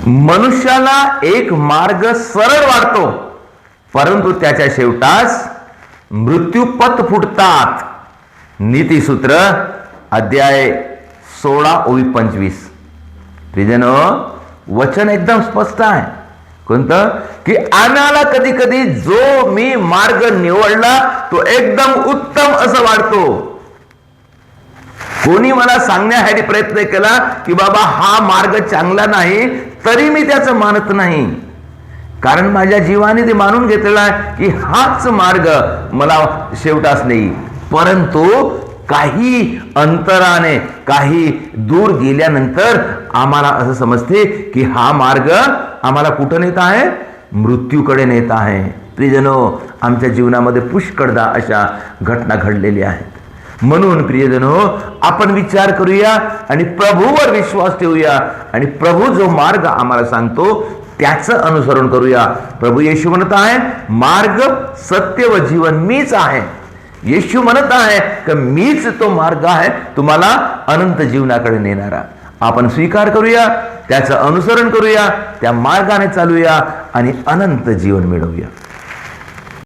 मनुष्याला एक मार्ग सरळ वाटतो, परंतु त्याच्या शेवटास मृत्यूपथ फुटतात. नीतिसूत्र अध्याय 16 ओवी 25. प्रियजनो, वचन एकदम स्पष्ट आहे. कोणतं? की आम्हाला कधी कधी जो मी मार्ग निवडला तो एकदम उत्तम असं वाटतो. कोणी मला सांगण्यासाठी प्रयत्न केला की बाबा हा मार्ग चांगला नाही, तरी मी त्याचं मानत नाही. कारण माझ्या जीवाने ते मानून घेतलेला आहे की हाच मार्ग मला शेवटास नाही. परंतु काही अंतराने, काही दूर गेल्यानंतर आम्हाला असं समजते की हा मार्ग आम्हाला कुठं नेत आहे? मृत्यूकडे नेत आहे. प्रियजनो, आमच्या जीवनामध्ये पुष्कळदा अशा घटना घडलेल्या आहेत. म्हणून प्रियजनो, आपण विचार करूया आणि प्रभूवर विश्वास ठेवूया आणि प्रभू जो मार्ग आम्हाला सांगतो त्याचं अनुसरण करूया. प्रभू येशू म्हणत आहे, मार्ग, सत्य व जीवन मीच आहे. येशू म्हणत आहे की मीच तो मार्ग आहे तुम्हाला अनंत जीवनाकडे नेणारा. आपण स्वीकार करूया, त्याचं अनुसरण करूया, त्या मार्गाने चालूया आणि अनंत जीवन मिळवूया.